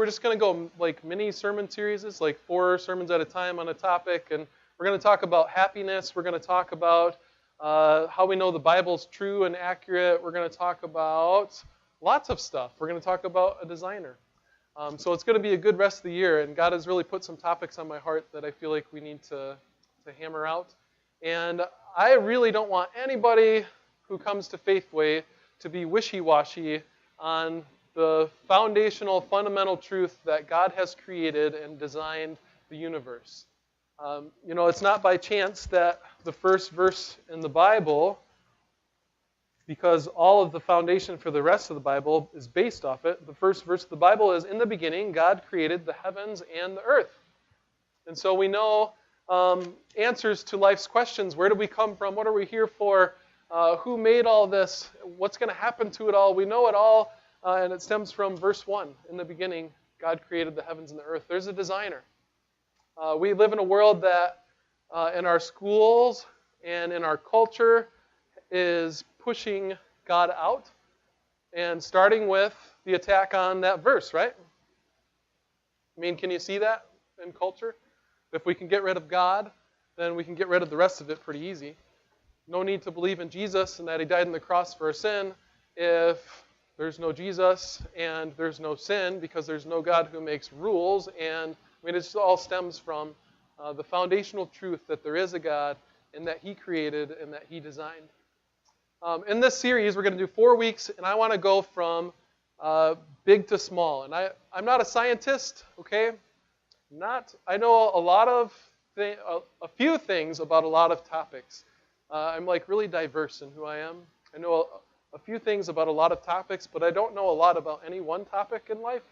we're just going to go like mini sermon series, like 4 sermons at a time on a topic. And we're going to talk about happiness. We're going to talk about how we know the Bible's true and accurate. We're going to talk about lots of stuff. We're going to talk about a designer. So it's going to be a good rest of the year. And God has really put some topics on my heart that I feel like we need to hammer out. And I really don't want anybody who comes to FaithWay to be wishy-washy on the foundational, fundamental truth that God has created and designed the universe. It's not by chance that the first verse in the Bible, because all of the foundation for the rest of the Bible is based off it, the first verse of the Bible is, "In the beginning, God created the heavens and the earth." And so we know answers to life's questions. Where do we come from? What are we here for? Who made all this? What's going to happen to it all? We know it all, and it stems from verse 1. In the beginning, God created the heavens and the earth. There's a designer. We live in a world that in our schools and in our culture is pushing God out, and starting with the attack on that verse, right? I mean, can you see that in culture? If we can get rid of God, then we can get rid of the rest of it pretty easy. No need to believe in Jesus and that He died on the cross for our sin if there's no Jesus and there's no sin, because there's no God who makes rules. And I mean, it just all stems from the foundational truth that there is a God and that He created and that He designed. In this series, we're going to do 4 weeks, and I want to go from big to small. And I'm not a scientist, okay? I know a few things about a lot of topics. I'm like really diverse in who I am. I know a few things about a lot of topics, but I don't know a lot about any one topic in life.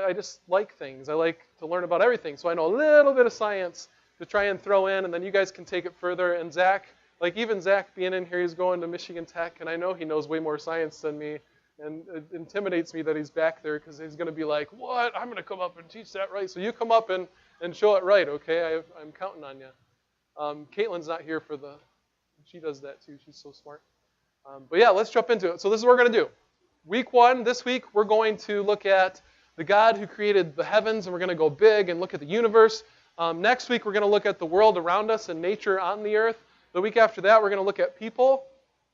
I just like things. I like to learn about everything. So I know a little bit of science to try and throw in, and then you guys can take it further. And Zach, even Zach being in here, he's going to Michigan Tech, and I know he knows way more science than me, and it intimidates me that he's back there because he's going to be like, "What? I'm going to come up and teach that right." So you come up and show it right, okay? I'm counting on you. Caitlin's not here she does that too. She's so smart. But yeah, let's jump into it. So this is what we're going to do. Week 1, this week, we're going to look at the God who created the heavens, and we're going to go big and look at the universe. Next week, we're going to look at the world around us and nature on the earth. The week after that, we're going to look at people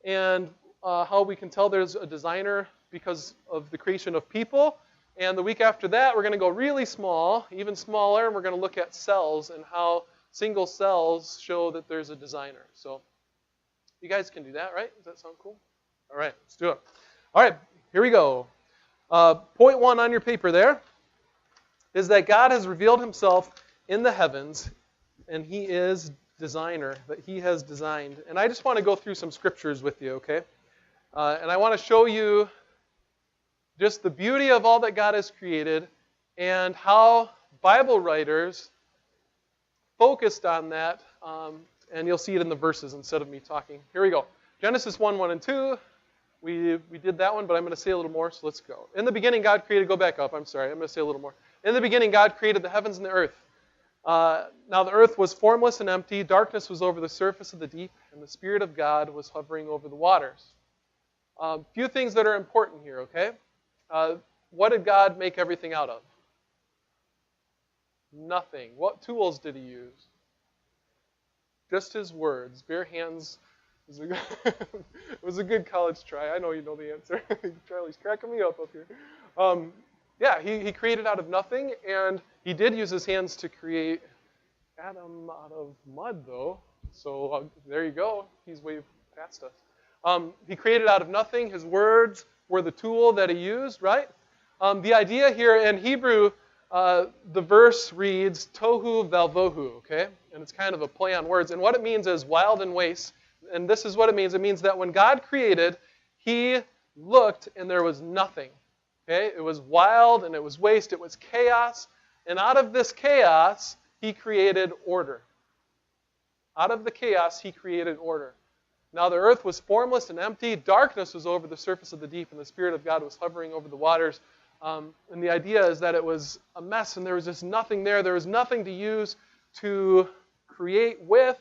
and how we can tell there's a designer because of the creation of people. And the week after that, we're going to go really small, even smaller, and we're going to look at cells and how single cells show that there's a designer. So you guys can do that, right? Does that sound cool? All right, let's do it. All right, here we go. Point 1 on your paper there is that God has revealed Himself in the heavens, and He is designer, that He has designed. And I just want to go through some scriptures with you, okay? And I want to show you just the beauty of all that God has created and how Bible writers focused on that. And you'll see it in the verses instead of me talking. Here we go. Genesis 1, 1 and 2. We did that one, but I'm going to say a little more, so let's go. In the beginning, God created... Go back up. I'm sorry. I'm going to say a little more. In the beginning, God created the heavens and the earth. Now the earth was formless and empty. Darkness was over the surface of the deep, and the Spirit of God was hovering over the waters. A few things that are important here, okay? What did God make everything out of? Nothing. What tools did He use? Just His words. Bare hands. It was a good college try. I know you know the answer. Charlie's cracking me up here. He created out of nothing, and He did use His hands to create Adam out of mud, though. So there you go. He's way past us. He created out of nothing. His words were the tool that He used, right? The idea here in Hebrew, the verse reads tohu valvohu, okay? And it's kind of a play on words. And what it means is wild and waste. And this is what it means. It means that when God created, He looked and there was nothing. Okay? It was wild and it was waste. It was chaos. And out of this chaos, He created order. Out of the chaos, He created order. Now the earth was formless and empty. Darkness was over the surface of the deep, and the Spirit of God was hovering over the waters. And the idea is that it was a mess, and there was just nothing there. There was nothing to use to create with.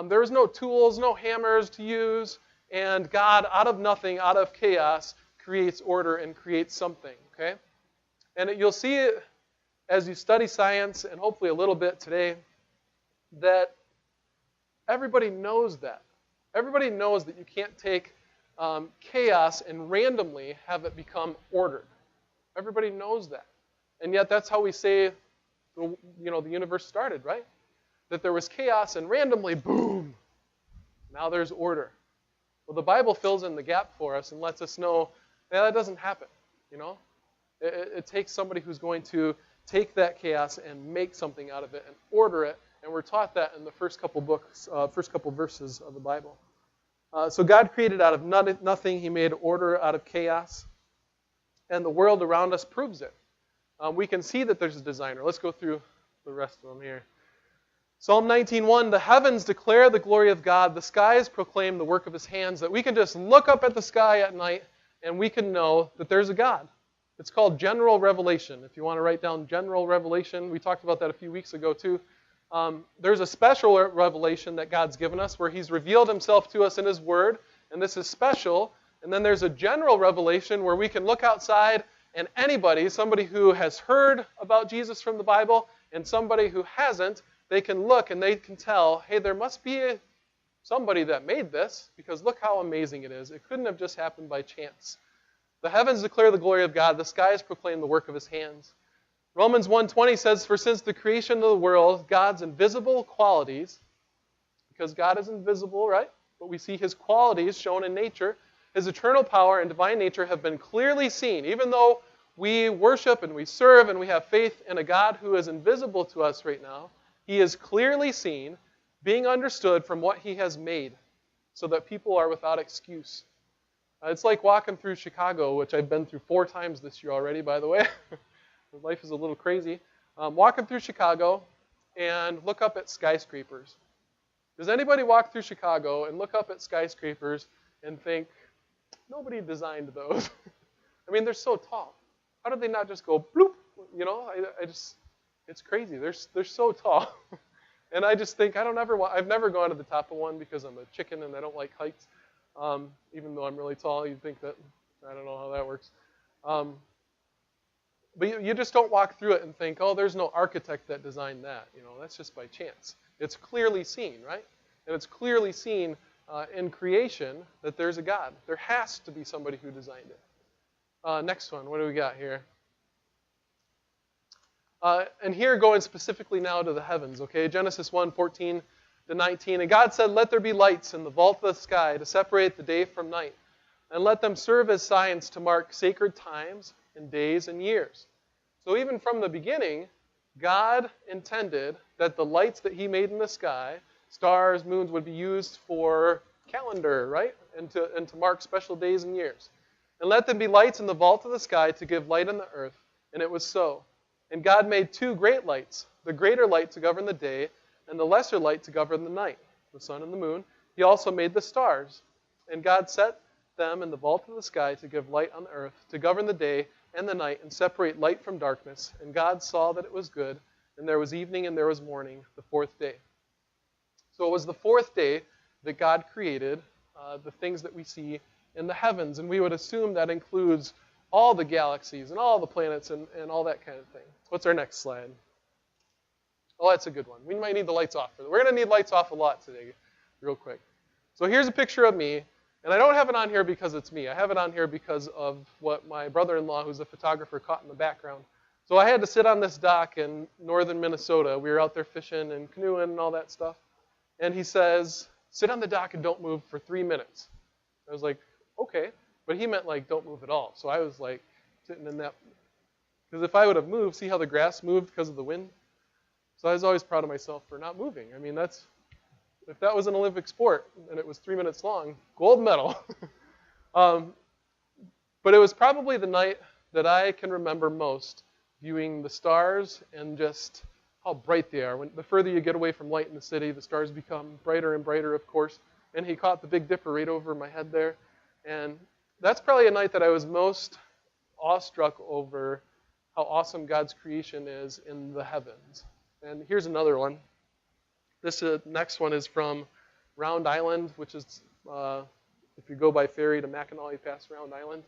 There was no tools, no hammers to use. And God, out of nothing, out of chaos, creates order and creates something. Okay? And you'll see it as you study science, and hopefully a little bit today, that everybody knows that. Everybody knows that you can't take chaos and randomly have it become ordered. Everybody knows that. And yet that's how we say the universe started, right? That there was chaos and randomly, boom, now there's order. Well, the Bible fills in the gap for us and lets us know that doesn't happen, It takes somebody who's going to take that chaos and make something out of it and order it. And we're taught that in the first couple verses of the Bible. So God created out of nothing. He made order out of chaos. And the world around us proves it. We can see that there's a designer. Let's go through the rest of them here. Psalm 19:1, the heavens declare the glory of God. The skies proclaim the work of his hands. That we can just look up at the sky at night and we can know that there's a God. It's called general revelation. If you want to write down general revelation, we talked about that a few weeks ago too. There's a special revelation that God's given us where he's revealed himself to us in his word, and this is special. And then there's a general revelation where we can look outside and somebody who has heard about Jesus from the Bible and somebody who hasn't, they can look and they can tell, hey, there must be somebody that made this, because look how amazing it is. It couldn't have just happened by chance. The heavens declare the glory of God. The skies proclaim the work of his hands. Romans 1:20 says, for since the creation of the world, God's invisible qualities, because God is invisible, right? But we see his qualities shown in nature, his eternal power and divine nature have been clearly seen. Even though we worship and we serve and we have faith in a God who is invisible to us right now, he is clearly seen, being understood from what he has made, so that people are without excuse. It's like walking through Chicago, which I've been through 4 times this year already, by the way. Life is a little crazy. Walking through Chicago and look up at skyscrapers. Does anybody walk through Chicago and look up at skyscrapers and think, nobody designed those? I mean, they're so tall. How did they not just go bloop? It's crazy. They're so tall. And I just think, I've never gone to the top of one because I'm a chicken and I don't like heights. Even though I'm really tall, you'd think that, I don't know how that works. But you just don't walk through it and think, oh, there's no architect that designed that. That's just by chance. It's clearly seen, right? And it's clearly seen in creation that there's a God. There has to be somebody who designed it. Next one, what do we got here? And here going specifically now to the heavens, okay? Genesis 1:14 to 19. And God said, let there be lights in the vault of the sky to separate the day from night, and let them serve as signs to mark sacred times and days and years. So even from the beginning, God intended that the lights that he made in the sky, stars, moons, would be used for calendar, right? And to mark special days and years. And let them be lights in the vault of the sky to give light on the earth. And it was so. And God made 2 great lights, the greater light to govern the day, and the lesser light to govern the night, the sun and the moon. He also made the stars. And God set them in the vault of the sky to give light on the earth, to govern the day and the night, and separate light from darkness. And God saw that it was good, and there was evening and there was morning, the 4th day. So it was the 4th day that God created the things that we see in the heavens. And we would assume that includes all the galaxies and all the planets and all that kind of thing. What's our next slide? Oh, that's a good one. We might need the lights off for that. We're going to need lights off a lot today, real quick. So here's a picture of me. And I don't have it on here because it's me. I have it on here because of what my brother-in-law, who's a photographer, caught in the background. So I had to sit on this dock in northern Minnesota. We were out there fishing and canoeing and all that stuff. And he says, sit on the dock and don't move for 3 minutes. I was like, okay. But he meant like don't move at all. So I was like sitting in that. Because if I would have moved, see how the grass moved because of the wind? So I was always proud of myself for not moving. I mean, if that was an Olympic sport and it was 3 minutes long, gold medal. But it was probably the night that I can remember most viewing the stars and just how bright they are. The further you get away from light in the city, the stars become brighter and brighter, of course. And he caught the Big Dipper right over my head there. And that's probably a night that I was most awestruck over how awesome God's creation is in the heavens. And here's another one. This next one is from Round Island, which is, if you go by ferry to Mackinac, you pass Round Island.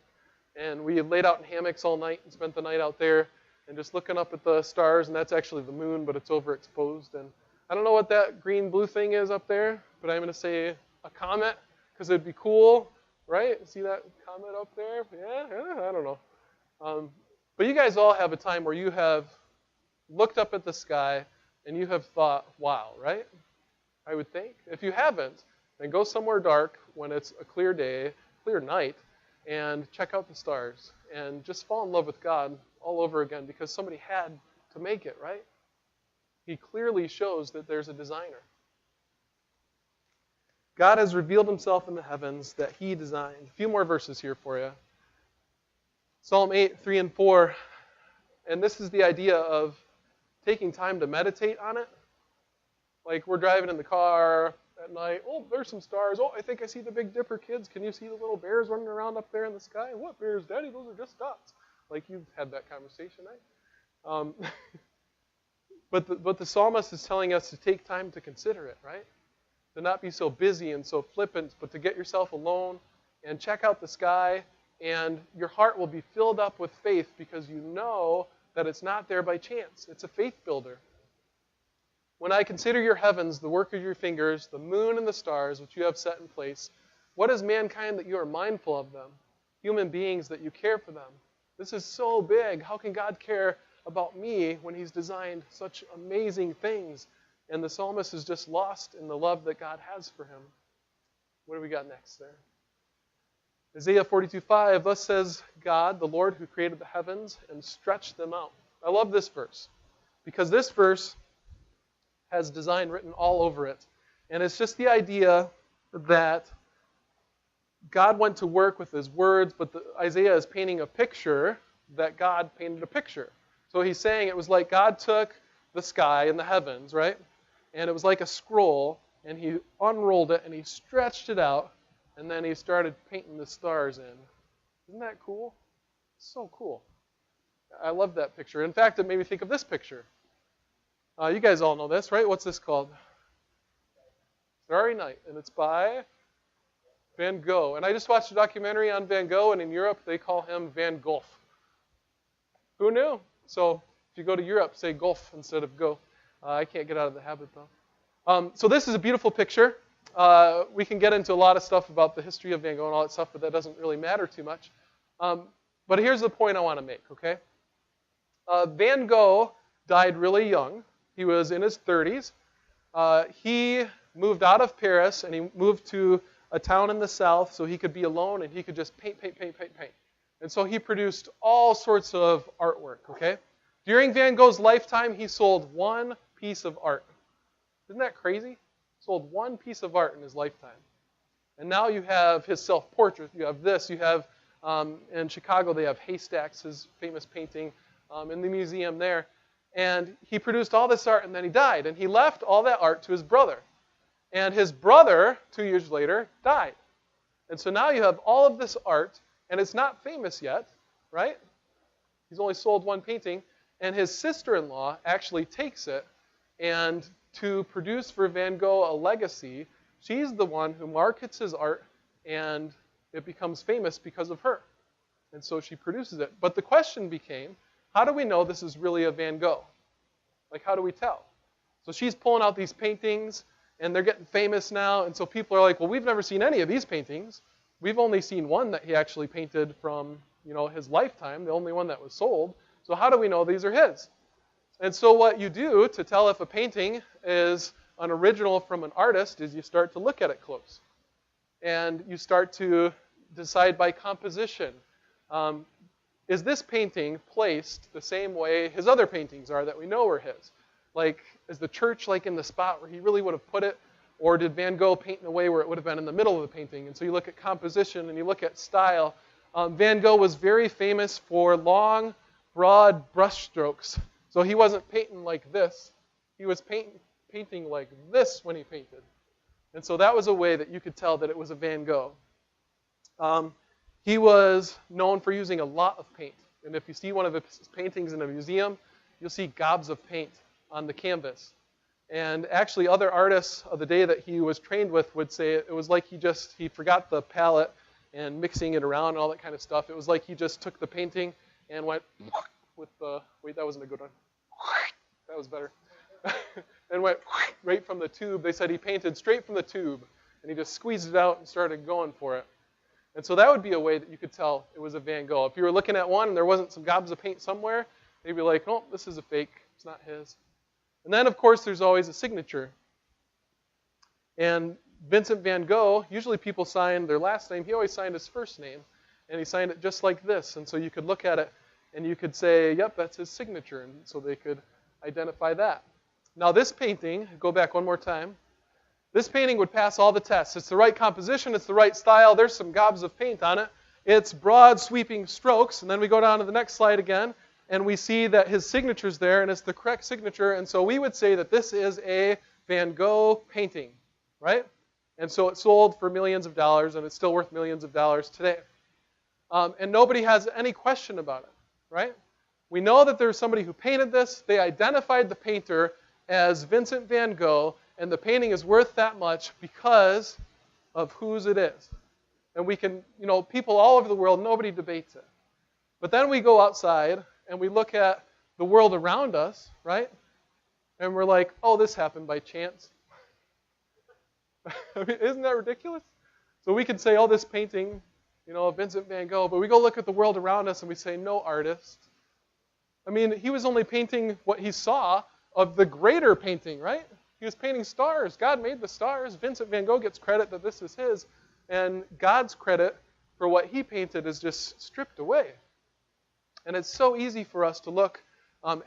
And we laid out in hammocks all night and spent the night out there. and just looking up at the stars, and that's actually the moon, but it's overexposed. And I don't know what that green-blue thing is up there, but I'm going to say a comet, because it'd be cool, right? See that comet up there? Yeah, I don't know. But you guys all have a time where you have looked up at the sky and you have thought, wow, right? I would think. If you haven't, then go somewhere dark when it's a clear day, clear night, and check out the stars and just fall in love with God all over again, because somebody had to make it, right? He clearly shows that there's a designer. God has revealed himself in the heavens that he designed. A few more verses here for you. Psalm 8, 3 and 4. And this is the idea of taking time to meditate on it. Like we're driving in the car at night. Oh, there's some stars. Oh, I think I see the Big Dipper, kids. Can you see the little bears running around up there in the sky? What bears, Daddy? Those are just dots. Like you've had that conversation, right? But the psalmist is telling us to take time to consider it, right? To not be so busy and so flippant, but to get yourself alone and check out the sky, and your heart will be filled up with faith because you know that it's not there by chance. It's a faith builder. When I consider your heavens, the work of your fingers, the moon and the stars which you have set in place, what is mankind that you are mindful of them? Human beings that you care for them. This is so big. How can God care about me when he's designed such amazing things? And the psalmist is just lost in the love that God has for him. What do we got next there? Isaiah 42:5, thus says God, the Lord who created the heavens and stretched them out. I love this verse because this verse has design written all over it. And it's just the idea that God went to work with his words, but Isaiah is painting a picture that God painted a picture. So he's saying it was like God took the sky and the heavens, right? And it was like a scroll, and he unrolled it, and he stretched it out, and then he started painting the stars in. Isn't that cool? So cool. I love that picture. In fact, it made me think of this picture. You guys all know this, right? What's this called? Starry Night, and it's by Van Gogh. And I just watched a documentary on Van Gogh, and in Europe they call him Van Gogh. Who knew? So if you go to Europe, say golf instead of go. I can't get out of the habit, though. So this is a beautiful picture. We can get into a lot of stuff about the history of Van Gogh and all that stuff, but that doesn't really matter too much. But here's the point I want to make, okay? Van Gogh died really young. He was in his 30s. He moved out of Paris, and he moved to a town in the south so he could be alone, and he could just paint. And so he produced all sorts of artwork, okay? During Van Gogh's lifetime, he sold one piece of art. Isn't that crazy? Sold one piece of art in his lifetime. And now you have his self-portrait. You have this. You have, in Chicago, they have Haystacks, his famous painting, in the museum there. And he produced all this art, and then he died. And he left all that art to his brother. And his brother, 2 years later, died. And so now you have all of this art, and it's not famous yet, right? He's only sold one painting. And his sister-in-law actually takes it, and to produce for Van Gogh a legacy, she's the one who markets his art, and it becomes famous because of her. And so she produces it. But the question became, how do we know this is really a Van Gogh? Like, how do we tell? So she's pulling out these paintings, and they're getting famous now, and so people are like, well, we've never seen any of these paintings. We've only seen one that he actually painted from, his lifetime, the only one that was sold. So how do we know these are his? And so what you do to tell if a painting is an original from an artist is you start to look at it close. And you start to decide by composition. Is this painting placed the same way his other paintings are that we know are his? Like, is the church like in the spot where he really would have put it? Or did Van Gogh paint in a way where it would have been in the middle of the painting? And so you look at composition and you look at style. Van Gogh was very famous for long, broad brush strokes. So he wasn't painting like this. He was painting like this when he painted. And so that was a way that you could tell that it was a Van Gogh. He was known for using a lot of paint. And if you see one of his paintings in a museum, you'll see gobs of paint on the canvas. And actually other artists of the day that he was trained with would say it was like he forgot the palette and mixing it around and all that kind of stuff. It was like he just took the painting and went with the, wait, that wasn't a good one. That was better. And went right from the tube. They said he painted straight from the tube, and he just squeezed it out and started going for it. And so that would be a way that you could tell it was a Van Gogh. If you were looking at one and there wasn't some gobs of paint somewhere, they'd be like, oh, this is a fake. It's not his. And then, of course, there's always a signature. And Vincent Van Gogh, usually people sign their last name. He always signed his first name, and he signed it just like this. And so you could look at it, and you could say, yep, that's his signature. And so they could identify that. Now this painting, go back one more time. This painting would pass all the tests. It's the right composition. It's the right style. There's some gobs of paint on it. It's broad, sweeping strokes. And then we go down to the next slide again, and we see that his signature's there, and it's the correct signature. And so we would say that this is a Van Gogh painting, right? And so it sold for millions of dollars, and it's still worth millions of dollars today. And nobody has any question about it, right? We know that there's somebody who painted this. They identified the painter as Vincent Van Gogh, and the painting is worth that much because of whose it is. And we can, people all over the world, nobody debates it. But then we go outside and we look at the world around us, right? And we're like, oh, this happened by chance. I mean, isn't that ridiculous? So we could say, oh, this painting, Vincent Van Gogh, but we go look at the world around us and we say, no artist. I mean, he was only painting what he saw of the greater painting, right? He was painting stars. God made the stars. Vincent Van Gogh gets credit that this is his, and God's credit for what he painted is just stripped away. And it's so easy for us to look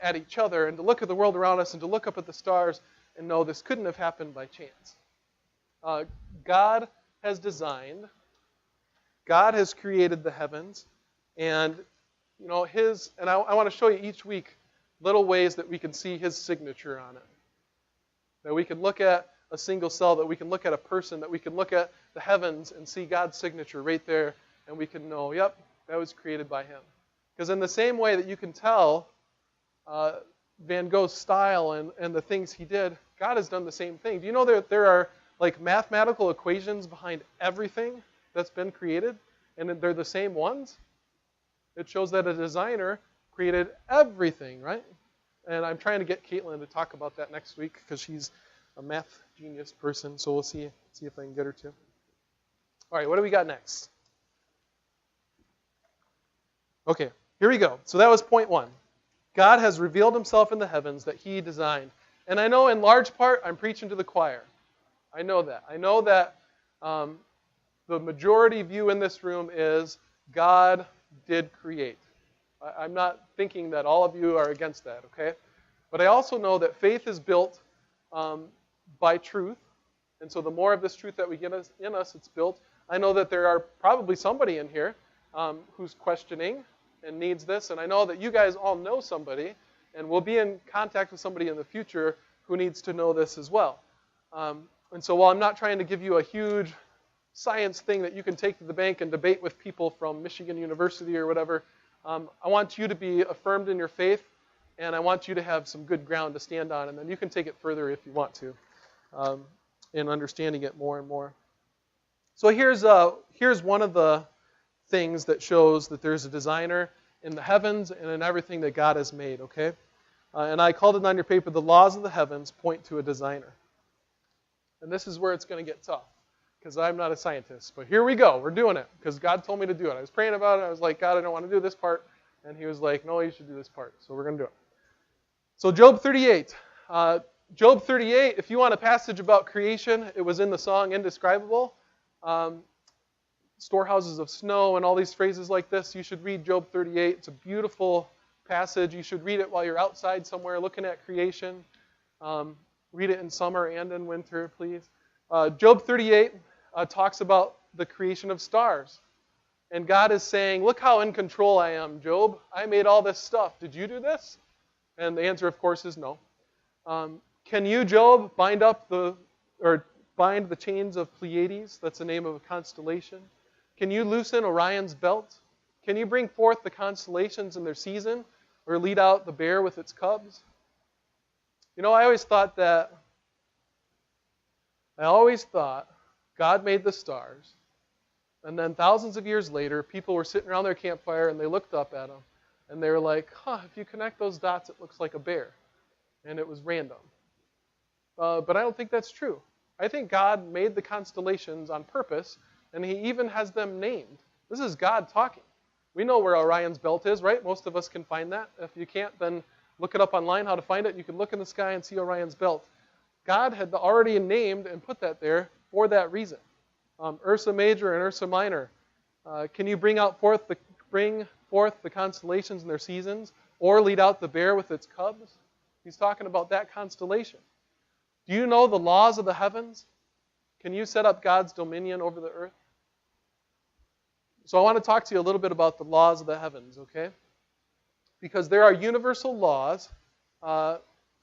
at each other and to look at the world around us and to look up at the stars and know this couldn't have happened by chance. God has designed, God has created the heavens, and and I want to show you each week little ways that we can see his signature on it. That we can look at a single cell, that we can look at a person, that we can look at the heavens and see God's signature right there, and we can know, yep, that was created by him. Because in the same way that you can tell Van Gogh's style and the things he did, God has done the same thing. Do you know that there are like mathematical equations behind everything that's been created, and they're the same ones? It shows that a designer created everything, right? And I'm trying to get Caitlin to talk about that next week because she's a math genius person. So we'll see if I can get her to. All right, what do we got next? Okay, here we go. So that was point one. God has revealed himself in the heavens that he designed. And I know in large part I'm preaching to the choir. I know that. I know that the majority view in this room is God did create. I'm not thinking that all of you are against that, okay? But I also know that faith is built by truth. And so the more of this truth that we get in us, it's built. I know that there are probably somebody in here who's questioning and needs this. And I know that you guys all know somebody and will be in contact with somebody in the future who needs to know this as well. And so while I'm not trying to give you a huge science thing that you can take to the bank and debate with people from Michigan University or whatever, I want you to be affirmed in your faith, and I want you to have some good ground to stand on, and then you can take it further if you want to, in understanding it more and more. So here's one of the things that shows that there's a designer in the heavens and in everything that God has made, okay? And I called it on your paper, the laws of the heavens point to a designer. And this is where it's going to get tough, because I'm not a scientist. But here we go. We're doing it, because God told me to do it. I was praying about it. I was like, God, I don't want to do this part. And he was like, no, you should do this part. So we're going to do it. So Job 38. Job 38, if you want a passage about creation, it was in the song Indescribable. Storehouses of snow and all these phrases like this. You should read Job 38. It's a beautiful passage. You should read it while you're outside somewhere looking at creation. Read it in summer and in winter, please. Job 38 talks about the creation of stars. And God is saying, look how in control I am, Job. I made all this stuff. Did you do this? And the answer, of course, is no. Can you, Job, bind the chains of Pleiades? That's the name of a constellation. Can you loosen Orion's belt? Can you bring forth the constellations in their season, or lead out the bear with its cubs? You know, I always thought God made the stars, and then thousands of years later, people were sitting around their campfire and they looked up at them, And they were like, if you connect those dots, it looks like a bear. And it was random. But I don't think that's true. I think God made the constellations on purpose, and he even has them named. This is God talking. We know where Orion's belt is, right? Most of us can find that. If you can't, then look it up online how to find it. You can look in the sky and see Orion's belt. God had already named and put that there for that reason. Ursa Major and Ursa Minor. Can you bring forth the constellations in their seasons, or lead out the bear with its cubs? He's talking about that constellation. Do you know the laws of the heavens? Can you set up God's dominion over the earth? So I want to talk to you a little bit about the laws of the heavens, okay? Because there are universal laws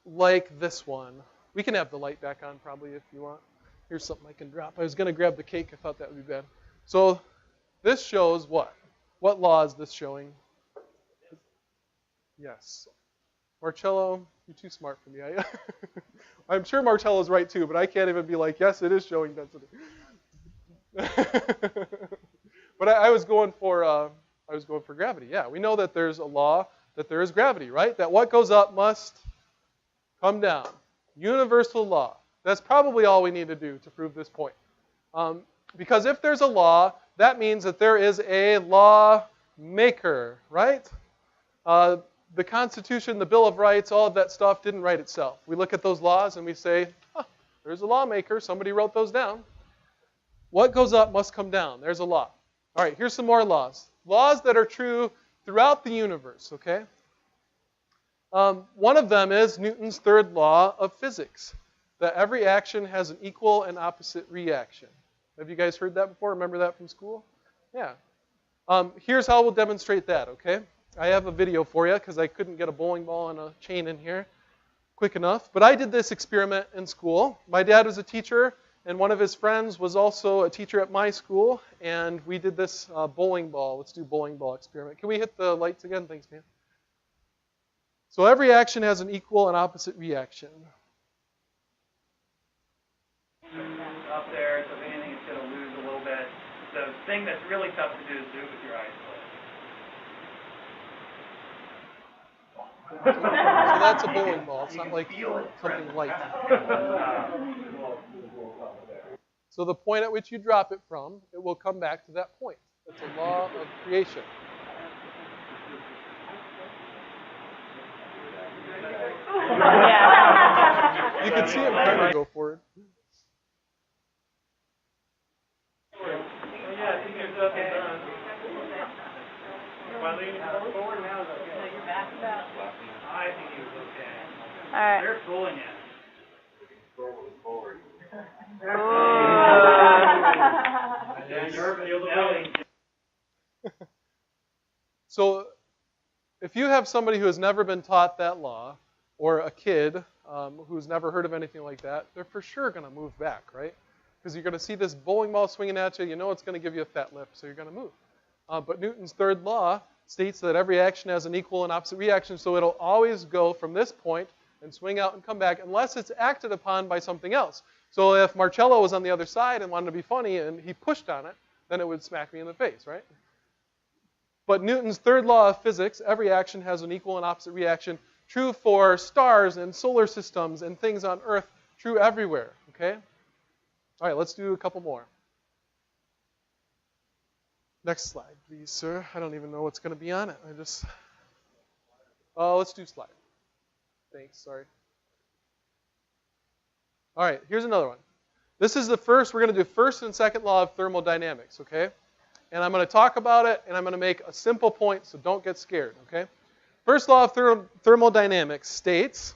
like this one. We can have the light back on probably if you want. Here's something I can drop. I was going to grab the cake. I thought that would be bad. So this shows what? What law is this showing? Yes. Marcello, you're too smart for me. I'm sure Marcello's right too, but I can't even be like, yes, it is showing density. But I was going for gravity. Yeah, we know that there's a law that there is gravity, right? That what goes up must come down. Universal law. That's probably all we need to do to prove this point. Because if there's a law, that means that there is a law maker, right? The Constitution, the Bill of Rights, all of that stuff didn't write itself. We look at those laws and we say, there's a lawmaker. Somebody wrote those down. What goes up must come down. There's a law. All right, here's some more laws. Laws that are true throughout the universe, okay? One of them is Newton's third law of physics, that every action has an equal and opposite reaction. Have you guys heard that before? Remember that from school? Yeah. Here's how we'll demonstrate that, okay? I have a video for you because I couldn't get a bowling ball and a chain in here quick enough. But I did this experiment in school. My dad was a teacher, and one of his friends was also a teacher at my school, and we did this bowling ball. Let's do bowling ball experiment. Can we hit the lights again? Thanks, man. So every action has an equal and opposite reaction. Up there, so if anything, it's going to lose a little bit. The thing that's really tough to do is do it with your eyes closed. So that's a bowling ball. It's not like something light. So the point at which you drop it from, it will come back to that point. That's a law of creation. You can see him trying to go forward. I think he was okay. All right. They're fooling you. So if you have somebody who has never been taught that law, or a kid who's never heard of anything like that, they're for sure going to move back, right? Because you're going to see this bowling ball swinging at you. You know it's going to give you a fat lip, so you're going to move. But Newton's third law states that every action has an equal and opposite reaction, so it'll always go from this point and swing out and come back unless it's acted upon by something else. So if Marcello was on the other side and wanted to be funny and he pushed on it, then it would smack me in the face, right? But Newton's third law of physics, every action has an equal and opposite reaction, true for stars and solar systems and things on Earth, true everywhere, okay? All right, let's do a couple more. Next slide, please, sir. I don't even know what's going to be on it. Let's do slide. Thanks, sorry. All right, here's another one. This is the first, we're going to do first and second law of thermodynamics, okay? And I'm going to talk about it, and I'm going to make a simple point, so don't get scared, okay? First law of thermodynamics states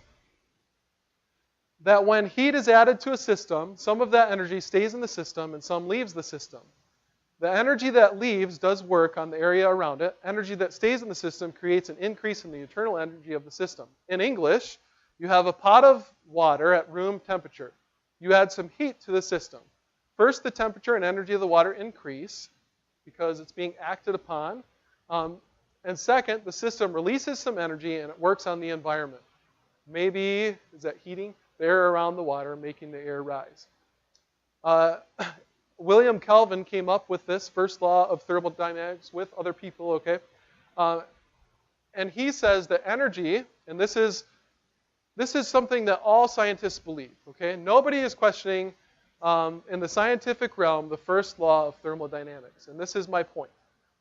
that when heat is added to a system, some of that energy stays in the system and some leaves the system. The energy that leaves does work on the area around it. Energy that stays in the system creates an increase in the internal energy of the system. In English, you have a pot of water at room temperature. You add some heat to the system. First, the temperature and energy of the water increase because it's being acted upon. And second, the system releases some energy and it works on the environment. Maybe, is that heating? The air around the water, making the air rise. William Kelvin came up with this first law of thermodynamics with other people, okay? And he says that energy, and this is something that all scientists believe, okay? Nobody is questioning, in the scientific realm, the first law of thermodynamics. And this is my point.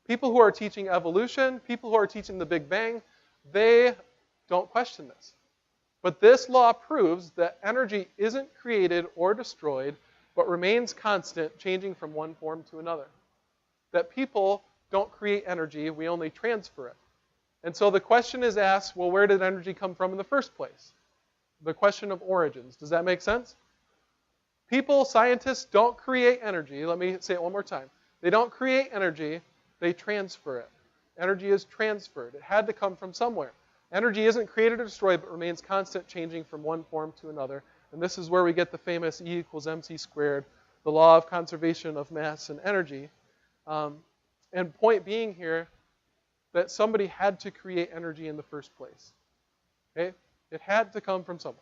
People who are teaching evolution, people who are teaching the Big Bang, they don't question this. But this law proves that energy isn't created or destroyed, but remains constant, changing from one form to another. That people don't create energy, we only transfer it. And so the question is asked, well, where did energy come from in the first place? The question of origins. Does that make sense? People, scientists, don't create energy. Let me say it one more time. They don't create energy, they transfer it. Energy is transferred. It had to come from somewhere. Energy isn't created or destroyed, but remains constant, changing from one form to another. And this is where we get the famous E equals mc squared, the law of conservation of mass and energy. And point being here, that somebody had to create energy in the first place. Okay? It had to come from somewhere.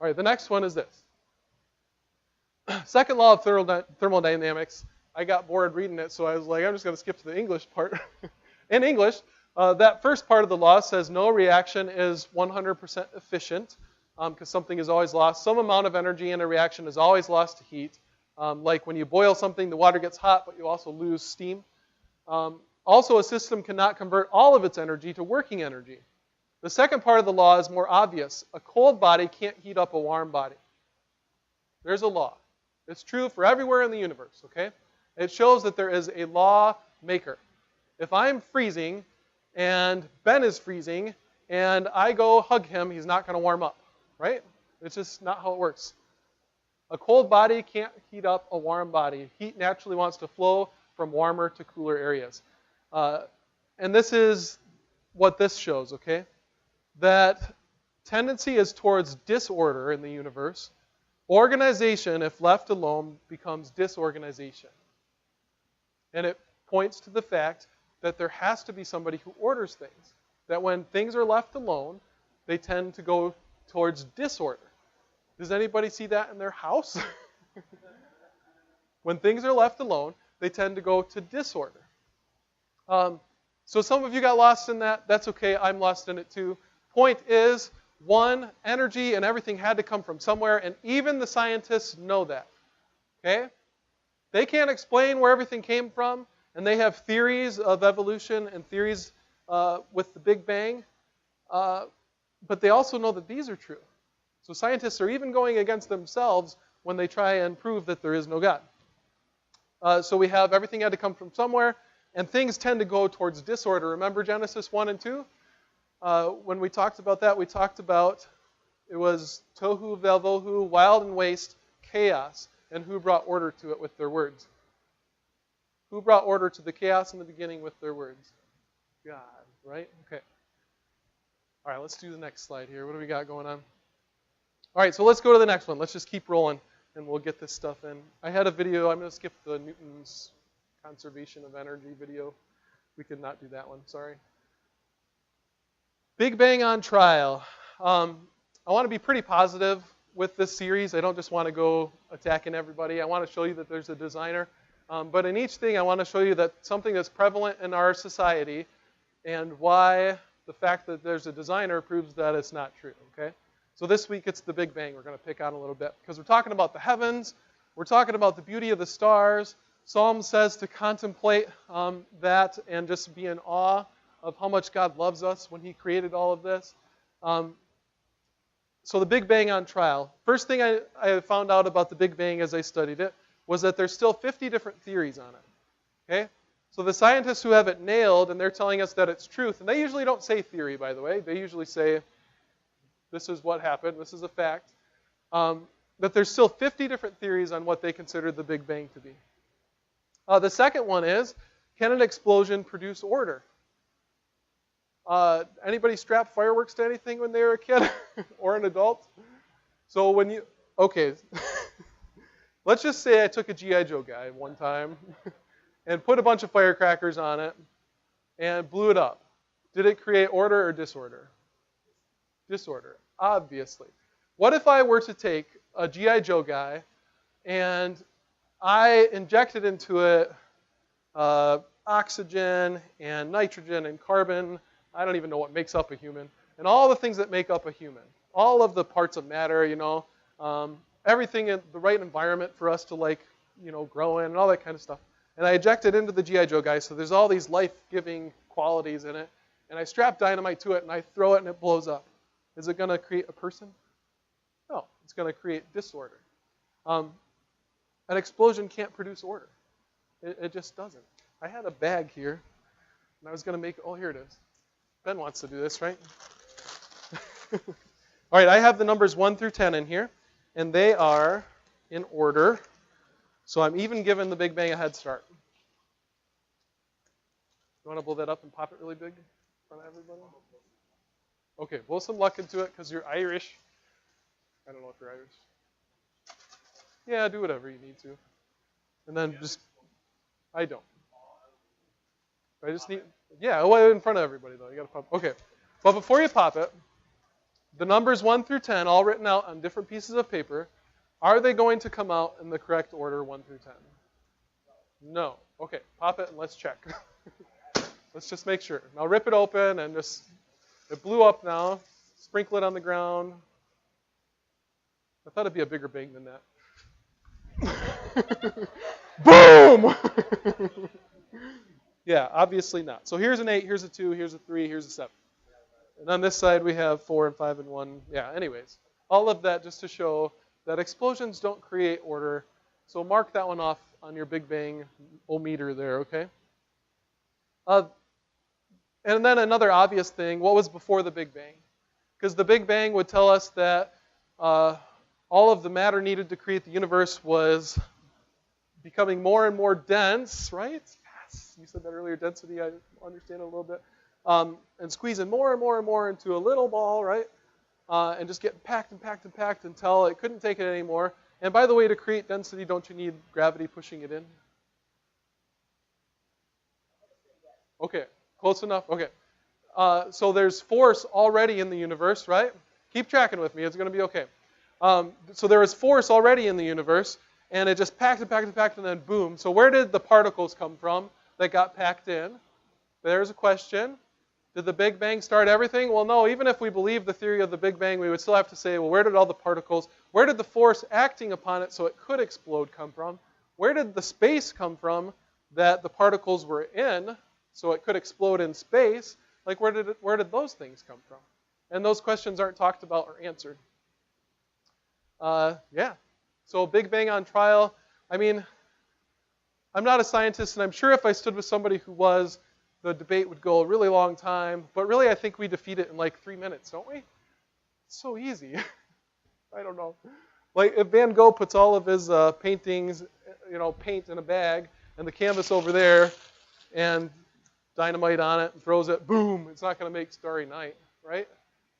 All right, the next one is this. Second law of thermodynamics. I got bored reading it, so I was like, I'm just going to skip to the English part. In English, that first part of the law says no reaction is 100% efficient, because something is always lost. Some amount of energy in a reaction is always lost to heat. Like when you boil something, the water gets hot, but you also lose steam. Also, a system cannot convert all of its energy to working energy. The second part of the law is more obvious. A cold body can't heat up a warm body. There's a law. It's true for everywhere in the universe, okay? It shows that there is a law maker. If I'm freezing and Ben is freezing and I go hug him, he's not going to warm up, right? It's just not how it works. A cold body can't heat up a warm body. Heat naturally wants to flow from warmer to cooler areas. And this is what this shows, okay? That tendency is towards disorder in the universe. Organization, if left alone, becomes disorganization. And it points to the fact that there has to be somebody who orders things. That when things are left alone, they tend to go towards disorder. Does anybody see that in their house? When things are left alone, they tend to go to disorder. So some of you got lost in that. That's okay. I'm lost in it too. Point is, one, energy and everything had to come from somewhere, and even the scientists know that. Okay? They can't explain where everything came from, and they have theories of evolution and theories with the Big Bang, but they also know that these are true. So scientists are even going against themselves when they try and prove that there is no God. So we have everything had to come from somewhere, and things tend to go towards disorder. Remember Genesis 1 and 2? When we talked about that, we talked about it was tohu velvohu, wild and waste, chaos, and who brought order to it with their words? Who brought order to the chaos in the beginning with their words? God, right? Okay. All right, let's do the next slide here. What do we got going on? All right, so let's go to the next one. Let's just keep rolling, and we'll get this stuff in. I had a video. I'm going to skip the Newton's conservation of energy video. We could not do that one. Sorry. Big Bang on trial. I want to be pretty positive with this series. I don't just want to go attacking everybody. I want to show you that there's a designer. But in each thing, I want to show you that something that's prevalent in our society and why the fact that there's a designer proves that it's not true, okay? So this week, it's the Big Bang we're going to pick on a little bit because we're talking about the heavens. We're talking about the beauty of the stars. Psalm says to contemplate that and just be in awe of how much God loves us when He created all of this. So the Big Bang on trial. First thing I found out about the Big Bang as I studied it was that there's still 50 different theories on it. Okay? So the scientists who have it nailed, and they're telling us that it's truth, and they usually don't say theory, by the way. They usually say, this is what happened, this is a fact. That there's still 50 different theories on what they consider the Big Bang to be. The second one is, can an explosion produce order? Anybody strap fireworks to anything when they were a kid or an adult? So when you, okay, let's just say I took a G.I. Joe guy one time and put a bunch of firecrackers on it and blew it up. Did it create order or disorder? Disorder, obviously. What if I were to take a G.I. Joe guy and I injected into it oxygen and nitrogen and carbon I don't even know what makes up a human, and all the things that make up a human, all of the parts of matter, everything in the right environment for us to grow in and all that kind of stuff. And I eject it into the G.I. Joe guy, so there's all these life-giving qualities in it. And I strap dynamite to it, and I throw it, and it blows up. Is it going to create a person? No, it's going to create disorder. An explosion can't produce order. It just doesn't. I had a bag here, and I was going to make, here it is. Ben wants to do this, right? All right, I have the numbers 1 through 10 in here, and they are in order. So I'm even giving the Big Bang a head start. You want to blow that up and pop it really big in front of everybody? Okay, blow some luck into it because you're Irish. I don't know if you're Irish. Yeah, do whatever you need to. And then I don't. I just need, in front of everybody though. You got to pop. Okay, but before you pop it, the numbers 1 through 10, all written out on different pieces of paper, are they going to come out in the correct order 1 through 10? No. Okay, pop it and let's check. Let's just make sure. Now rip it open and it blew up now. Sprinkle it on the ground. I thought it'd be a bigger bang than that. Boom! Yeah, obviously not. So here's an 8, here's a 2, here's a 3, here's a 7. And on this side we have 4 and 5 and 1. Yeah, anyways. All of that just to show that explosions don't create order. So mark that one off on your Big Bang -o-meter there, okay? And then another obvious thing, what was before the Big Bang? Because the Big Bang would tell us that all of the matter needed to create the universe was becoming more and more dense, right? Yes, you said that earlier, density, I understand it a little bit. And squeezing more and more and more into a little ball, right? And just getting packed and packed and packed until it couldn't take it anymore. And by the way, to create density, don't you need gravity pushing it in? Okay, close enough? Okay. So there's force already in the universe, right? Keep tracking with me. It's going to be okay. So there was force already in the universe, and it just packed and packed and packed, and then boom. So where did the particles come from that got packed in? There's a question. Did the Big Bang start everything? Well, no. Even if we believe the theory of the Big Bang, we would still have to say, well, where did all the particles, where did the force acting upon it so it could explode come from? Where did the space come from that the particles were in so it could explode in space? Like, where did those things come from? And those questions aren't talked about or answered. Yeah. So Big Bang on trial. I mean, I'm not a scientist, and I'm sure if I stood with somebody who was, the debate would go a really long time. But really, I think we defeat it in like 3 minutes, don't we? It's so easy. I don't know. Like, if Van Gogh puts all of his paintings, paint in a bag, and the canvas over there, and dynamite on it, and throws it, boom, it's not going to make Starry Night, right?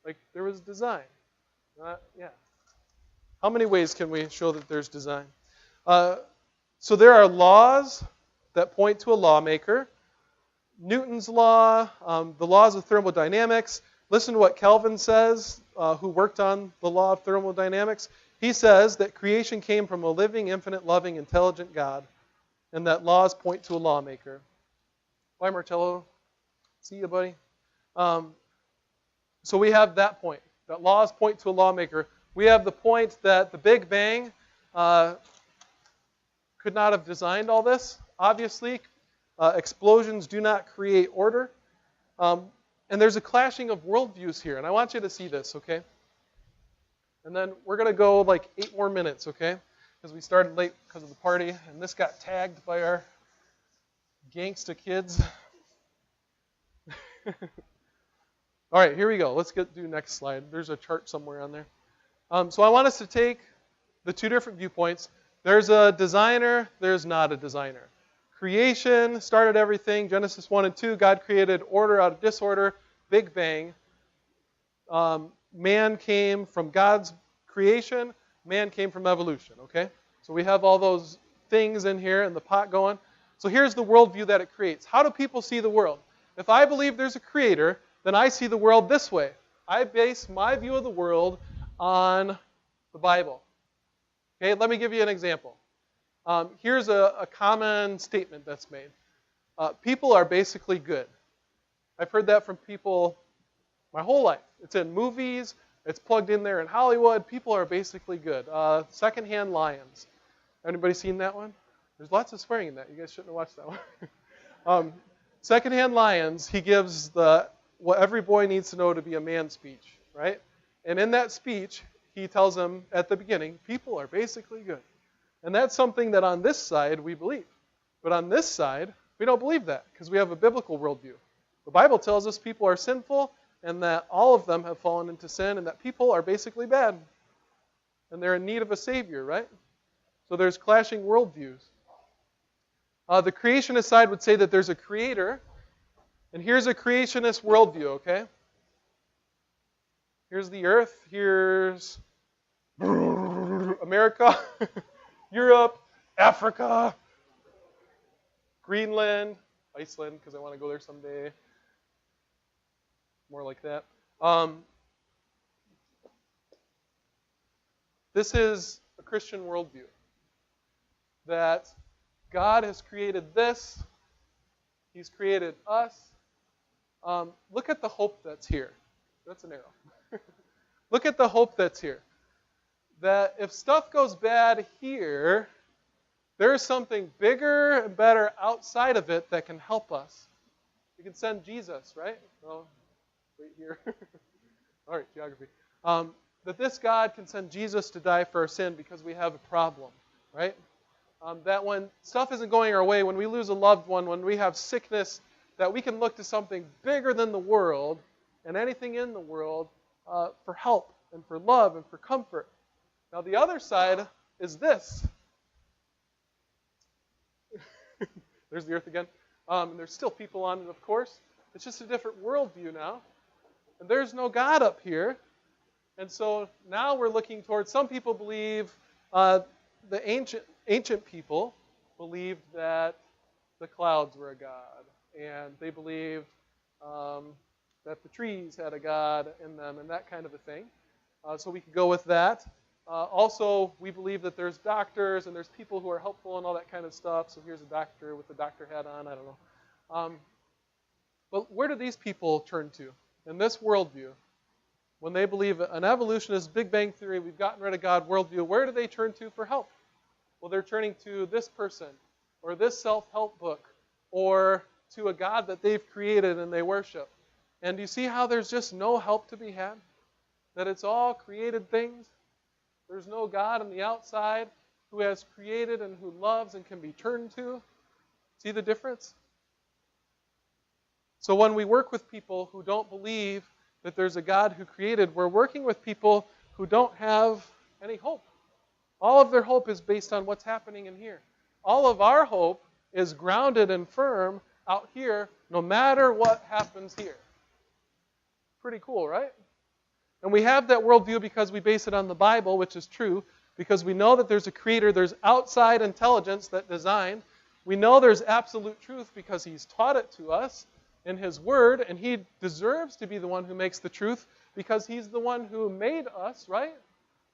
Like, there was design. Yeah. How many ways can we show that there's design? So there are laws that point to a lawmaker. Newton's law, the laws of thermodynamics. Listen to what Kelvin says, who worked on the law of thermodynamics. He says that creation came from a living, infinite, loving, intelligent God, and that laws point to a lawmaker. Bye, Marcello. See you, buddy. So we have that point, that laws point to a lawmaker. We have the point that the Big Bang could not have designed all this, obviously. Explosions do not create order. And there's a clashing of worldviews here, and I want you to see this, okay? And then we're going to go like 8 more minutes, okay? Because we started late because of the party, and this got tagged by our gangsta kids. All right, here we go. Let's do next slide. There's a chart somewhere on there. So I want us to take the 2 different viewpoints. There's a designer, there's not a designer. Creation started everything. Genesis 1 and 2, God created order out of disorder. Big Bang. Man came from God's creation. Man came from evolution, okay? So we have all those things in here and the pot going. So here's the worldview that it creates. How do people see the world? If I believe there's a creator, then I see the world this way. I base my view of the world on the Bible. Okay, let me give you an example. Here's a common statement that's made. People are basically good. I've heard that from people my whole life. It's in movies. It's plugged in there in Hollywood. People are basically good. Secondhand Lions. Anybody seen that one? There's lots of swearing in that. You guys shouldn't have watched that one. Secondhand Lions, he gives what every boy needs to know to be a man speech, right? And in that speech, he tells them at the beginning, people are basically good. And that's something that on this side we believe. But on this side, we don't believe that because we have a biblical worldview. The Bible tells us people are sinful and that all of them have fallen into sin and that people are basically bad. And they're in need of a Savior, right? So there's clashing worldviews. The creationist side would say that there's a creator. And here's a creationist worldview, okay? Here's the earth. Here's America, Europe, Africa, Greenland, Iceland, because I want to go there someday. More like that. This is a Christian worldview. That God has created this. He's created us. Look at the hope that's here. That's an arrow. Look at the hope that's here. That if stuff goes bad here, there's something bigger and better outside of it that can help us. We can send Jesus, right? Well, wait here. All right, geography. That this God can send Jesus to die for our sin because we have a problem, right? That when stuff isn't going our way, when we lose a loved one, when we have sickness, that we can look to something bigger than the world and anything in the world for help and for love and for comfort. Now the other side is this. There's the earth again. And there's still people on it, of course. It's just a different worldview now. And there's no God up here. And so now we're looking towards, some people believe, the ancient people believed that the clouds were a god. And they believed that the trees had a god in them and that kind of a thing. So we could go with that. Also, we believe that there's doctors and there's people who are helpful and all that kind of stuff. So here's a doctor with a doctor hat on. I don't know. But where do these people turn to in this worldview? When they believe an evolutionist, Big Bang Theory, we've gotten rid of God worldview, where do they turn to for help? Well, they're turning to this person or this self-help book or to a God that they've created and they worship. And do you see how there's just no help to be had? That it's all created things? There's no God on the outside who has created and who loves and can be turned to. See the difference? So when we work with people who don't believe that there's a God who created, we're working with people who don't have any hope. All of their hope is based on what's happening in here. All of our hope is grounded and firm out here, no matter what happens here. Pretty cool, right? And we have that worldview because we base it on the Bible, which is true, because we know that there's a creator, there's outside intelligence that designed. We know there's absolute truth because he's taught it to us in his word, and he deserves to be the one who makes the truth because he's the one who made us, right?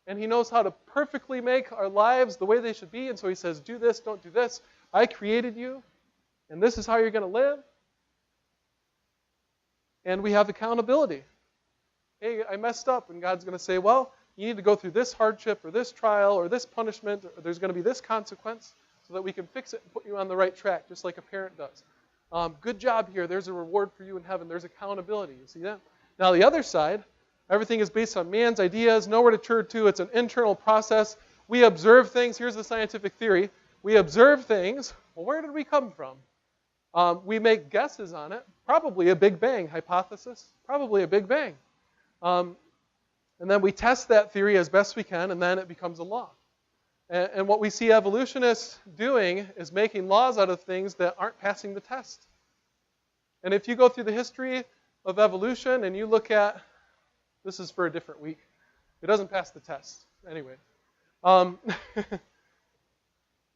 And he knows how to perfectly make our lives the way they should be, and so he says, do this, don't do this. I created you, and this is how you're going to live. And we have accountability. Hey, I messed up, and God's going to say, well, you need to go through this hardship or this trial or this punishment, or there's going to be this consequence so that we can fix it and put you on the right track, just like a parent does. Good job here. There's a reward for you in heaven. There's accountability. You see that? Now, the other side, everything is based on man's ideas, nowhere to turn to. It's an internal process. We observe things. Here's the scientific theory. We observe things. Well, where did we come from? We make guesses on it. Probably a Big Bang hypothesis. Probably a Big Bang. And then we test that theory as best we can, and then it becomes a law. And what we see evolutionists doing is making laws out of things that aren't passing the test. And if you go through the history of evolution and you look at, this is for a different week, it doesn't pass the test. Anyway.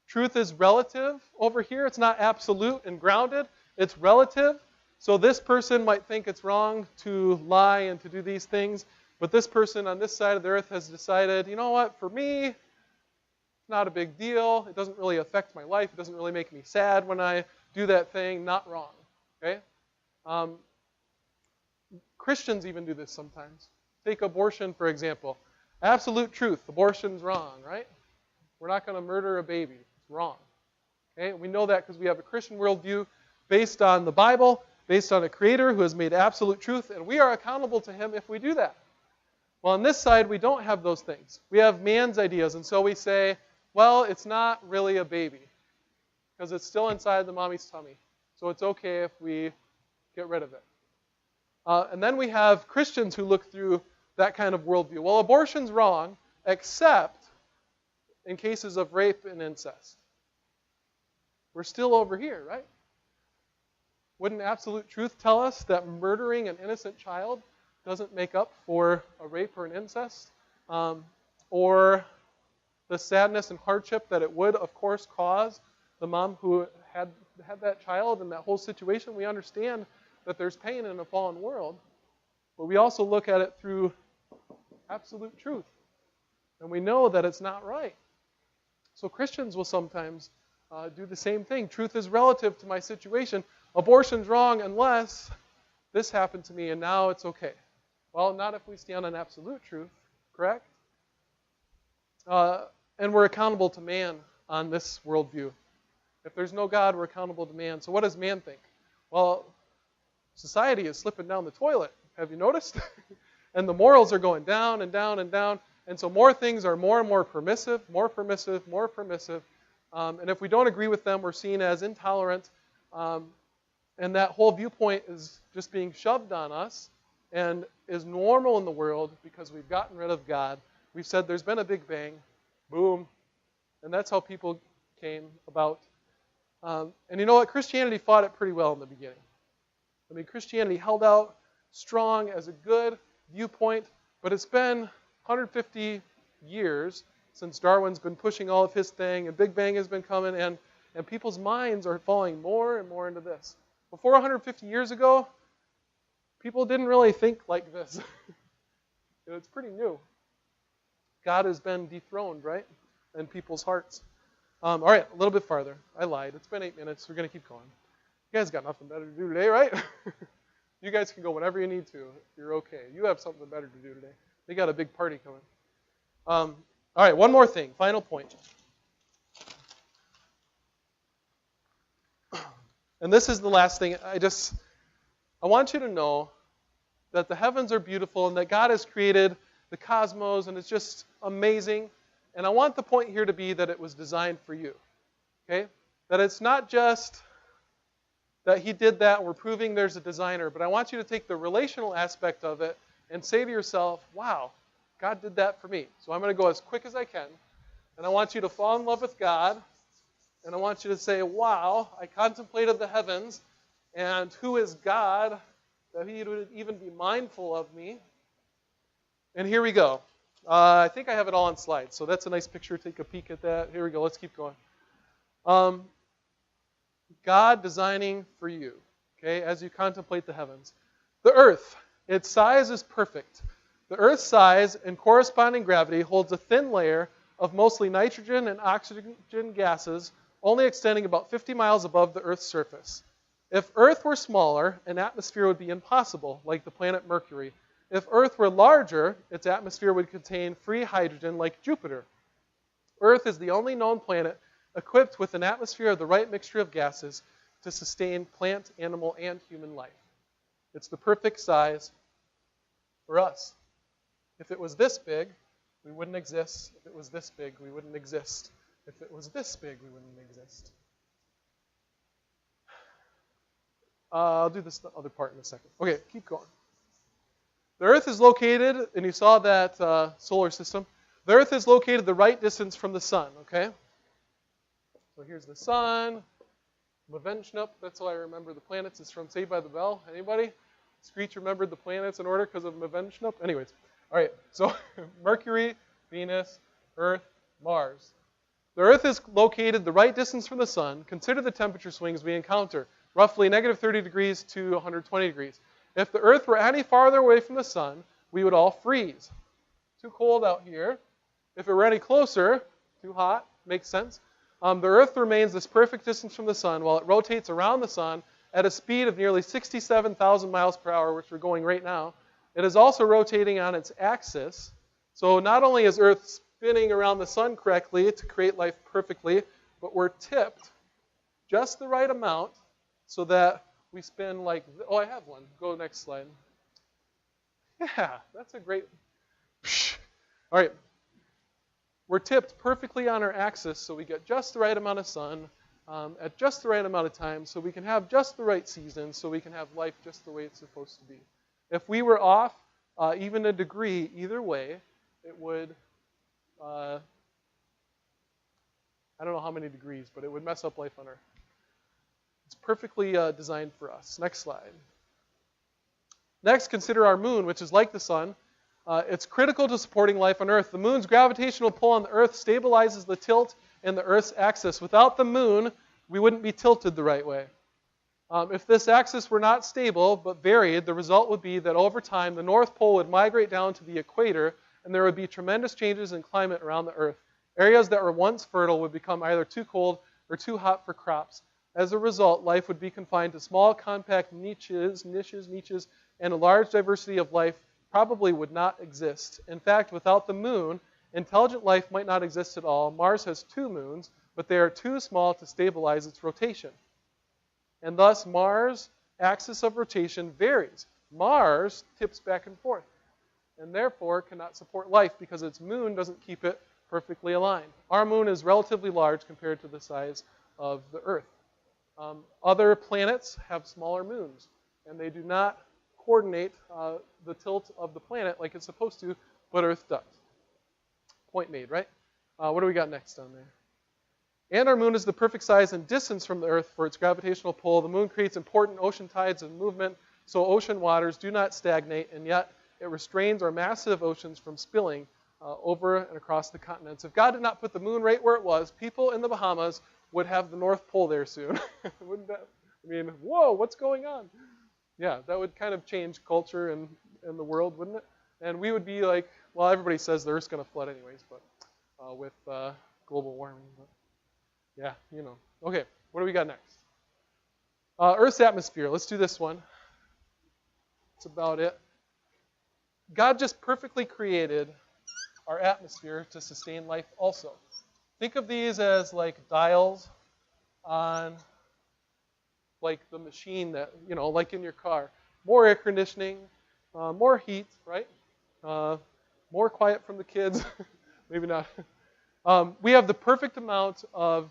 Truth is relative over here. It's not absolute and grounded. It's relative. So this person might think it's wrong to lie and to do these things, but this person on this side of the earth has decided, you know what, for me, it's not a big deal. It doesn't really affect my life. It doesn't really make me sad when I do that thing. Not wrong. Okay? Christians even do this sometimes. Take abortion, for example. Absolute truth, abortion's wrong, right? We're not going to murder a baby. It's wrong. Okay? We know that because we have a Christian worldview based on the Bible, based on a creator who has made absolute truth, and we are accountable to him if we do that. Well, on this side, we don't have those things. We have man's ideas, and so we say, well, it's not really a baby because it's still inside the mommy's tummy. So it's okay if we get rid of it. And then we have Christians who look through that kind of worldview. Well, abortion's wrong, except in cases of rape and incest. We're still over here, right? Wouldn't absolute truth tell us that murdering an innocent child doesn't make up for a rape or an incest? Or the sadness and hardship that it would, of course, cause the mom who had that child in that whole situation. We understand that there's pain in a fallen world, but we also look at it through absolute truth. And we know that it's not right. So Christians will sometimes do the same thing. Truth is relative to my situation. Abortion's wrong unless this happened to me and now it's okay. Well, not if we stand on absolute truth, correct? And we're accountable to man on this worldview. If there's no God, we're accountable to man. So what does man think? Well, society is slipping down the toilet. Have you noticed? And the morals are going down and down and down. And so more things are more and more permissive, more permissive, more permissive. And if we don't agree with them, we're seen as intolerant. And that whole viewpoint is just being shoved on us and is normal in the world because we've gotten rid of God. We've said there's been a big bang, boom, and that's how people came about. And you know what? Christianity fought it pretty well in the beginning. I mean, Christianity held out strong as a good viewpoint, but it's been 150 years since Darwin's been pushing all of his thing, and Big Bang has been coming, and people's minds are falling more and more into this. Before 150 years ago, people didn't really think like this. It's pretty new. God has been dethroned, right, in people's hearts. All right, a little bit farther. I lied. It's been 8 minutes. We're going to keep going. You guys got nothing better to do today, right? You guys can go whenever you need to. You're okay. You have something better to do today. They got a big party coming. All right, one more thing. Final point. And this is the last thing. I want you to know that the heavens are beautiful and that God has created the cosmos and it's just amazing. And I want the point here to be that it was designed for you. Okay? That it's not just that he did that and we're proving there's a designer, but I want you to take the relational aspect of it and say to yourself, wow, God did that for me. So I'm going to go as quick as I can. And I want you to fall in love with God. And I want you to say, wow, I contemplated the heavens. And who is God that he would even be mindful of me? And here we go. I think I have it all on slides. So that's a nice picture. Take a peek at that. Here we go. Let's keep going. God designing for you, okay, as you contemplate the heavens. The earth, its size is perfect. The earth's size and corresponding gravity holds a thin layer of mostly nitrogen and oxygen gases, only extending about 50 miles above the Earth's surface. If Earth were smaller, an atmosphere would be impossible, like the planet Mercury. If Earth were larger, its atmosphere would contain free hydrogen, like Jupiter. Earth is the only known planet equipped with an atmosphere of the right mixture of gases to sustain plant, animal, and human life. It's the perfect size for us. If it was this big, we wouldn't exist. If it was this big, we wouldn't exist. If it was this big, we wouldn't exist. I'll do this other part in a second. Okay, keep going. The Earth is located, and you saw that solar system. The Earth is located the right distance from the sun, okay? So here's the sun. Mavenshnup, that's how I remember the planets. It's from Saved by the Bell. Anybody? Screech remembered the planets in order because of Mavenshnup? Anyways, all right, so Mercury, Venus, Earth, Mars. The Earth is located the right distance from the sun. Consider the temperature swings we encounter, roughly negative 30 degrees to 120 degrees. If the Earth were any farther away from the sun, we would all freeze. Too cold out here. If it were any closer, too hot, makes sense. The Earth remains this perfect distance from the sun while it rotates around the sun at a speed of nearly 67,000 miles per hour, which we're going right now. It is also rotating on its axis. So not only is Earth spinning around the sun correctly to create life perfectly, but we're tipped just the right amount so that we spin like, oh, I have one. Go next slide. Yeah, that's a great, all right. We're tipped perfectly on our axis so we get just the right amount of sun at just the right amount of time so we can have just the right season so we can have life just the way it's supposed to be. If we were off even a degree either way, it would, I don't know how many degrees, but it would mess up life on Earth. It's perfectly designed for us. Next slide. Next, consider our moon, which is like the sun. It's critical to supporting life on Earth. The moon's gravitational pull on the Earth stabilizes the tilt in the Earth's axis. Without the moon, we wouldn't be tilted the right way. If this axis were not stable but varied, the result would be that over time, the North Pole would migrate down to the equator, and there would be tremendous changes in climate around the Earth. Areas that were once fertile would become either too cold or too hot for crops. As a result, life would be confined to small, compact niches, and a large diversity of life probably would not exist. In fact, without the moon, intelligent life might not exist at all. Mars has 2 moons, but they are too small to stabilize its rotation. And thus, Mars' axis of rotation varies. Mars tips back and forth, and therefore cannot support life because its moon doesn't keep it perfectly aligned. Our moon is relatively large compared to the size of the Earth. Other planets have smaller moons, and they do not coordinate the tilt of the planet like it's supposed to, but Earth does. Point made, right? What do we got next down there? And our moon is the perfect size and distance from the Earth for its gravitational pull. The moon creates important ocean tides and movement, so ocean waters do not stagnate, and yet it restrains our massive oceans from spilling over and across the continents. If God did not put the moon right where it was, people in the Bahamas would have the North Pole there soon. Wouldn't that? I mean, whoa, what's going on? Yeah, that would kind of change culture and the world, wouldn't it? And we would be like, well, everybody says the Earth's going to flood anyways, but with global warming. But yeah, you know. Okay, what do we got next? Earth's atmosphere. Let's do this one. That's about it. God just perfectly created our atmosphere to sustain life also. Think of these as like dials on like the machine that, you know, like in your car. More air conditioning, more heat, right? More quiet from the kids. Maybe not. We have the perfect amount of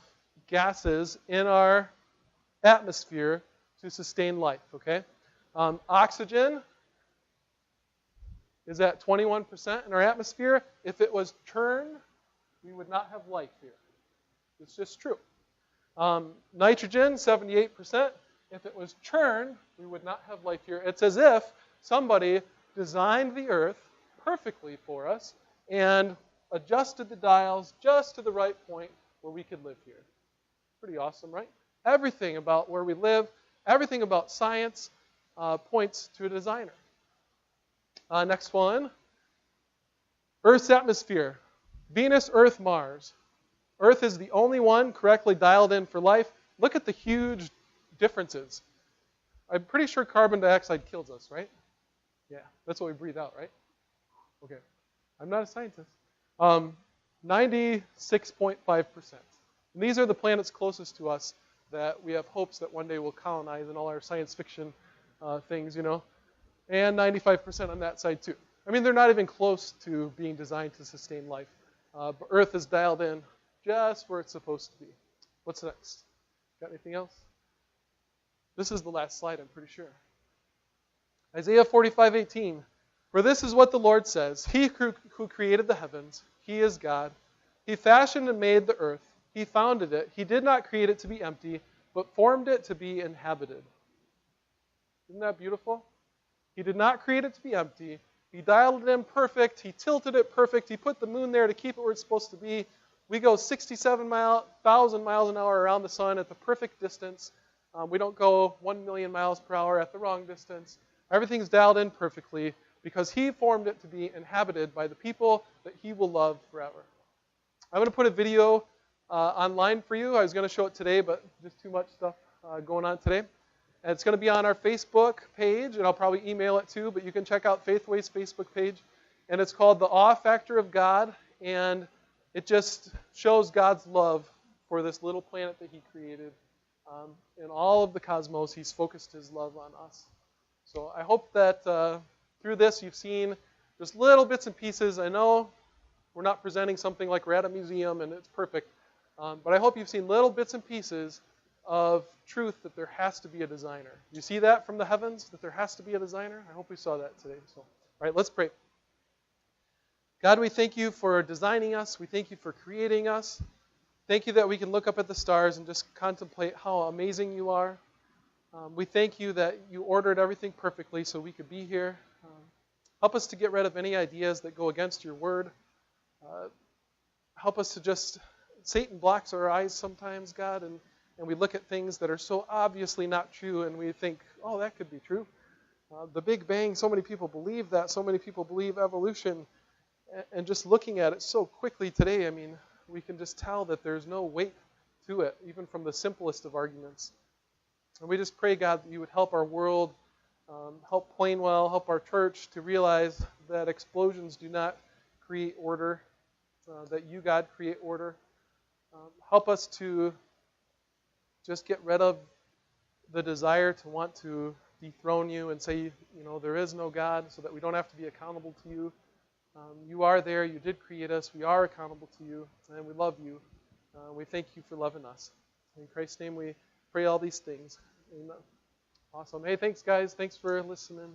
gases in our atmosphere to sustain life, okay? Oxygen is at 21% in our atmosphere. If it was churned, we would not have life here. It's just true. Nitrogen, 78%. If it was churned, we would not have life here. It's as if somebody designed the Earth perfectly for us and adjusted the dials just to the right point where we could live here. Pretty awesome, right? Everything about where we live, everything about science points to a designer. Next one. Earth's atmosphere. Venus, Earth, Mars. Earth is the only one correctly dialed in for life. Look at the huge differences. I'm pretty sure carbon dioxide kills us, right? Yeah, that's what we breathe out, right? Okay. I'm not a scientist. 96.5%. And these are the planets closest to us that we have hopes that one day will colonize in all our science fiction things, you know. And 95% on that side too. I mean, they're not even close to being designed to sustain life. But Earth is dialed in just where it's supposed to be. What's next? Got anything else? This is the last slide, I'm pretty sure. Isaiah 45:18. For this is what the Lord says. He who created the heavens, He is God. He fashioned and made the earth. He founded it. He did not create it to be empty, but formed it to be inhabited. Isn't that beautiful? He did not create it to be empty. He dialed it in perfect. He tilted it perfect. He put the moon there to keep it where it's supposed to be. We go 67,000 miles an hour around the sun at the perfect distance. We don't go 1 million miles per hour at the wrong distance. Everything's dialed in perfectly because He formed it to be inhabited by the people that He will love forever. I'm going to put a video online for you. I was going to show it today, but just too much stuff going on today. And it's going to be on our Facebook page, and I'll probably email it too, but you can check out FaithWay's Facebook page. And it's called The Awe Factor of God, and it just shows God's love for this little planet that he created. In all of the cosmos, he's focused his love on us. So I hope that through this you've seen just little bits and pieces. I know we're not presenting something like we're at a museum and it's perfect, but I hope you've seen little bits and pieces of truth that there has to be a designer. You see that from the heavens, that there has to be a designer? I hope we saw that today. So, all right, let's pray. God, we thank you for designing us. We thank you for creating us. Thank you that we can look up at the stars and just contemplate how amazing you are. We thank you that you ordered everything perfectly so we could be here. Help us to get rid of any ideas that go against your word. Help us to just, Satan blocks our eyes sometimes, God, and we look at things that are so obviously not true, and we think, oh, that could be true. The Big Bang, so many people believe that. So many people believe evolution. And just looking at it so quickly today, I mean, we can just tell that there's no weight to it, even from the simplest of arguments. And we just pray, God, that you would help our world, help Plainwell, help our church to realize that explosions do not create order, that you, God, create order. Help us to just get rid of the desire to want to dethrone you and say, you know, there is no God, so that we don't have to be accountable to you. You are there. You did create us. We are accountable to you, and we love you. We thank you for loving us. In Christ's name we pray all these things. Amen. Awesome. Hey, thanks, guys. Thanks for listening.